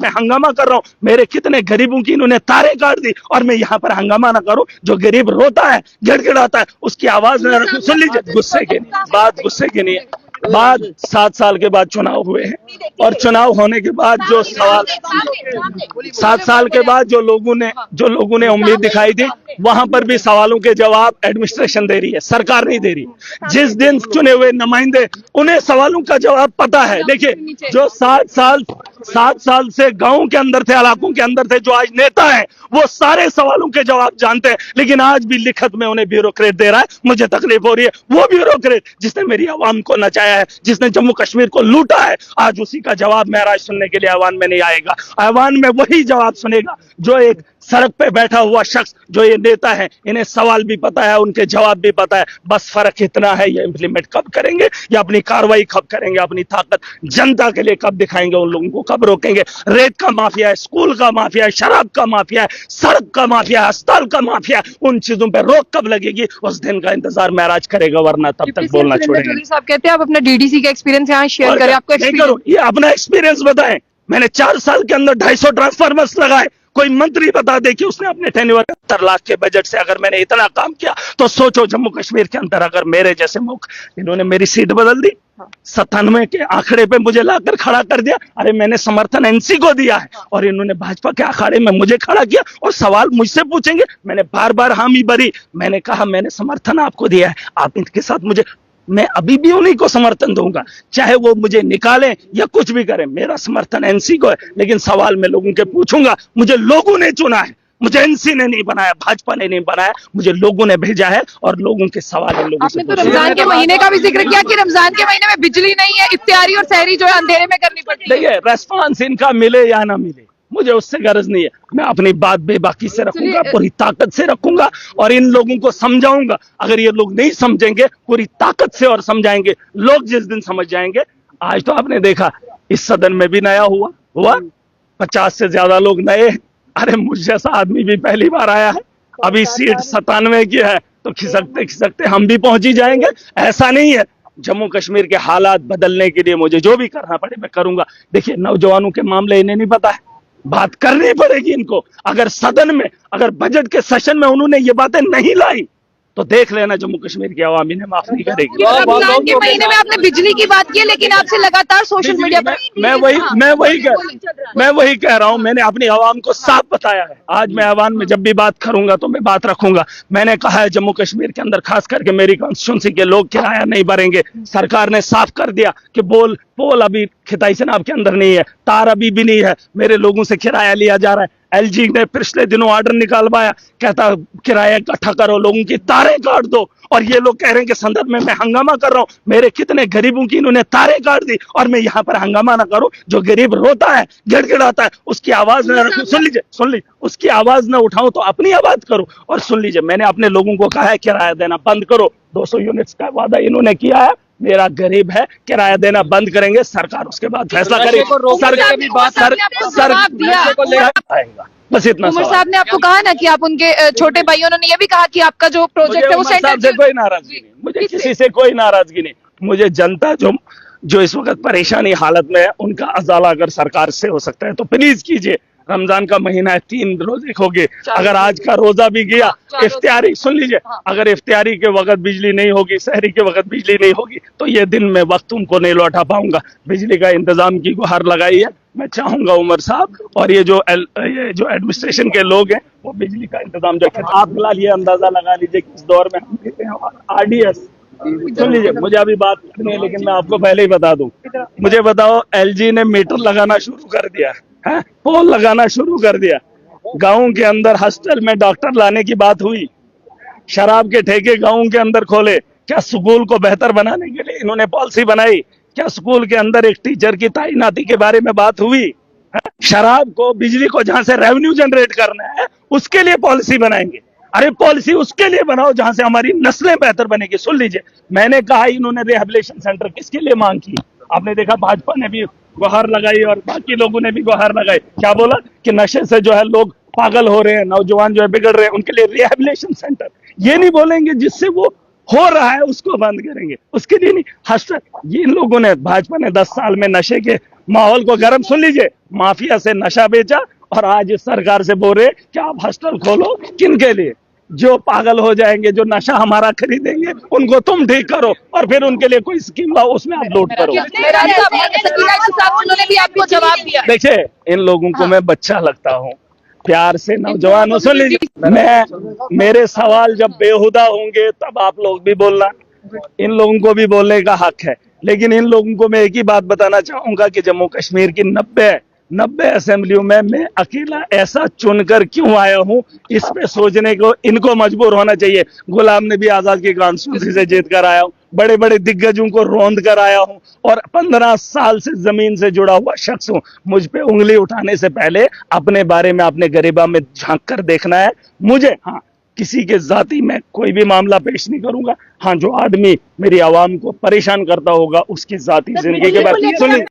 मैं हंगामा कर रहा हूँ, मेरे कितने गरीबों की इन्होंने तारे काट दी, और मैं यहाँ पर हंगामा ना करूँ। जो गरीब रोता है, गिड़गिड़ाता है, उसकी आवाज न रखूं। सुन लीजिए, गुस्से की नहीं बात, गुस्से की नहीं है बात। 7 साल के बाद चुनाव हुए हैं, और चुनाव होने के बाद जो सवाल, 7 साल के बाद जो लोगों ने उम्मीद दिखाई थी, वहां पर भी सवालों के जवाब एडमिनिस्ट्रेशन दे रही है, सरकार नहीं दे रही। जिस दिन चुने हुए नुमाइंदे, उन्हें सवालों का जवाब पता है। देखिए, जो 7 साल से गांव के अंदर थे, इलाकों के अंदर थे, जो आज नेता है, वो सारे सवालों के जवाब जानते हैं, लेकिन आज भी लिखत में उन्हें ब्यूरोक्रेट दे रहा है। मुझे तकलीफ हो रही है। वो ब्यूरोक्रेट जिसने मेरी आवाम को नचाया है, जिसने जम्मू कश्मीर को लूटा है, आज उसी का जवाब मेरा सुनने के लिए ऐवान में नहीं आएगा। ऐवान में वही जवाब सुनेगा जो एक सड़क पे बैठा हुआ शख्स, जो ये नेता है, इन्हें सवाल भी पता है, उनके जवाब भी पता है। बस फर्क इतना है, ये इंप्लीमेंट कब करेंगे, या अपनी कार्रवाई कब करेंगे, अपनी ताकत जनता के लिए कब दिखाएंगे, उन लोगों को कब रोकेंगे। रेत का माफिया है, स्कूल का माफिया है, शराब का माफिया है, सड़क का माफिया है, अस्पताल का माफिया है। उन चीजों पर रोक कब लगेगी, उस दिन का इंतजार महराज करेगा, वरना तब तक बोलना छोड़ेंगे। साहब कहते हैं आप अपना डीडीसी का एक्सपीरियंस यहाँ शेयर करें। आपका ये अपना एक्सपीरियंस बताएं। मैंने 4 साल के अंदर 250 ट्रांसफार्मर्स लगाए। कोई मंत्री बता दे कि उसने अपने टेन्योर 70 लाख के बजट से अगर मैंने इतना काम किया, तो सोचो जम्मू कश्मीर के अंदर अगर मेरे जैसे मुख, इन्होंने मेरी सीट बदल दी, 97 के आंकड़े पे मुझे लाकर खड़ा कर दिया। अरे मैंने समर्थन एनसी को दिया है, और इन्होंने भाजपा के अखाड़े में मुझे खड़ा किया, और सवाल मुझसे पूछेंगे। मैंने बार बार हामी भरी, मैंने कहा मैंने समर्थन आपको दिया है, आप इनके साथ मुझे, मैं अभी भी उन्हीं को समर्थन दूंगा, चाहे वो मुझे निकालें या कुछ भी करें। मेरा समर्थन एनसी को है, लेकिन सवाल मैं लोगों के पूछूंगा। मुझे लोगों ने चुना है, मुझे एनसी ने नहीं बनाया, भाजपा ने नहीं बनाया, मुझे लोगों ने भेजा है, और लोगों के सवाल है लोगों से। आपने तो रमजान के महीने का भी जिक्र किया कि रमजान के महीने में बिजली नहीं है, इफ्तारी और सहरी जो है अंधेरे में करनी पड़ती है। देखिए, रेस्पॉन्स इनका मिले या ना मिले, मुझे उससे गर्ज नहीं है। मैं अपनी बात बेबाकी से रखूंगा, पूरी ताकत से रखूंगा, और इन लोगों को समझाऊंगा। अगर ये लोग नहीं समझेंगे, पूरी ताकत से और समझाएंगे। लोग जिस दिन समझ जाएंगे, आज तो आपने देखा इस सदन में भी नया हुआ 50 से ज्यादा लोग नए। अरे मुझ जैसा आदमी भी पहली बार आया है। अभी सीट 97 की है, तो खिसकते खिसकते हम भी पहुंच ही जाएंगे। ऐसा नहीं है। जम्मू कश्मीर के हालात बदलने के लिए मुझे जो भी करना पड़े मैं करूंगा। देखिए, नौजवानों के मामले इन्हें नहीं पता है, बात करनी पड़ेगी इनको। अगर सदन में, अगर बजट के सेशन में उन्होंने ये बातें नहीं लाई, तो देख लेना जम्मू कश्मीर की आवाम इन्हें माफ नहीं करेगी। रमजान के महीने में आपने बिजली की बात की, लेकिन आपसे लगातार सोशल मीडिया पर मैं वही कह रहा हूं। मैंने अपनी आवाम को साफ बताया है। आज मैं आवाम में जब भी बात करूंगा तो मैं बात रखूंगा। मैंने कहा है जम्मू कश्मीर के अंदर, खास करके मेरी कॉन्स्टिट्यूंसी के लोग किराया नहीं भरेंगे। सरकार ने साफ कर दिया कि पोल अभी खिताई सेनाब के अंदर नहीं है, तार अभी भी नहीं है, मेरे लोगों से किराया लिया जा रहा है। एलजी ने पिछले दिनों ऑर्डर निकालवाया, कहता किराया इकट्ठा करो, लोगों की तारें काट दो। और ये लोग कह रहे हैं कि संदर्भ में मैं हंगामा कर रहा हूं, मेरे कितने गरीबों की इन्होंने तारें काट दी, और मैं यहाँ पर हंगामा ना करूं। जो गरीब रोता है, गिड़गिड़ाता है, उसकी आवाज न रखूं। सुन लीजिए, उसकी आवाज न उठाऊं तो अपनी आवाज करूं। और सुन लीजिए, मैंने अपने लोगों को कहा है किराया देना बंद करो। 200 यूनिट्स का वादा इन्होंने किया है। मेरा गरीब है, किराया देना बंद करेंगे, सरकार उसके बाद फैसला करेगी। बस इतना। उमर साहब ने आपको कहा ना कि आप उनके छोटे भाई, उन्होंने ये भी कहा कि आपका जो प्रोजेक्ट है वो सेंटर से कोई नाराजगी नहीं, मुझे किसी से कोई नाराजगी नहीं। मुझे जनता जो इस वक्त परेशानी हालत में है, उनका अजाला अगर सरकार से हो सकता है तो प्लीज कीजिए। रमजान का महीना है, 3 रोजे हो गए। अगर आज का रोजा भी गया, इफ्तियारी, सुन लीजिए, अगर इफ्तियारी के वक्त बिजली नहीं होगी, सहरी के वक्त बिजली नहीं होगी, तो ये दिन में वक्त उनको नहीं लौटा पाऊंगा। बिजली का इंतजाम की गुहार लगाई है। मैं चाहूंगा उमर साहब और ये जो एडमिनिस्ट्रेशन के लोग हैं, वो बिजली का इंतजाम जो आप फिलहाल ये अंदाजा लगा लीजिए किस दौर में हम रहते हैं। आरडीएस, सुन लीजिए, मुझे अभी बात करनी है, लेकिन मैं आपको पहले ही बता दूं। मुझे बताओ, एलजी ने मीटर लगाना शुरू कर दिया है, पोल लगाना शुरू कर दिया। गाँव के अंदर हॉस्टल में डॉक्टर लाने की बात हुई। शराब के ठेके गाँव के अंदर खोले। क्या स्कूल को बेहतर बनाने के लिए इन्होंने पॉलिसी बनाई? क्या स्कूल के अंदर एक टीचर की तैनाती के बारे में बात हुई? शराब को, बिजली को जहां से रेवेन्यू जनरेट करना है, उसके लिए पॉलिसी बनाएंगे। अरे पॉलिसी उसके लिए बनाओ जहां से हमारी नस्लें बेहतर बनेगी। सुन लीजिए, मैंने कहा इन्होंने रिहेबिलिटेशन सेंटर किसके लिए मांग की? आपने देखा भाजपा ने भी गुहार लगाई और बाकी लोगों ने भी गुहार लगाई। क्या बोला कि नशे से जो है लोग पागल हो रहे हैं, नौजवान जो है बिगड़ रहे हैं, उनके लिए रिहेबिलिटेशन सेंटर। ये नहीं बोलेंगे जिससे वो हो रहा है उसको बंद करेंगे, उसके लिए नहीं। हॉस्टल, ये इन लोगों ने, भाजपा ने 10 साल में नशे के माहौल को गर्म, सुन लीजिए, माफिया से नशा बेचा और आज इस सरकार से बोल रहे कि आप हॉस्टल खोलो, किन के लिए? जो पागल हो जाएंगे, जो नशा हमारा खरीदेंगे, उनको तुम ठीक करो और फिर उनके लिए कोई स्कीम लाओ, उसमें आप लोड करो। उन्होंने भी आपको जवाब दिया। देखिए, इन लोगों को मैं बच्चा लगता हूँ, प्यार से नौजवान, सुन लीजिए, मेरे सवाल जब बेहुदा होंगे तब आप लोग भी बोलना, इन लोगों को भी बोलने का हक है। लेकिन इन लोगों को मैं एक ही बात बताना चाहूंगा कि जम्मू कश्मीर की 90 असेंबलियों में मैं अकेला ऐसा चुनकर क्यों आया हूं, इस पे सोचने को इनको मजबूर होना चाहिए। गुलाम नबी आजाद की कॉन्स्टिट्यूंसी से जीत कर आया हूं, बड़े बड़े दिग्गजों को रौंद कर आया हूं और 15 साल से जमीन से जुड़ा हुआ शख्स हूं। मुझ पे उंगली उठाने से पहले अपने बारे में, अपने गरीबा में झांक कर देखना है मुझे। हाँ, किसी के जाति में कोई भी मामला पेश नहीं करूंगा। हाँ, जो आदमी मेरी आवाम को परेशान करता होगा उसकी जाति जिंदगी के बारे में सुनिए।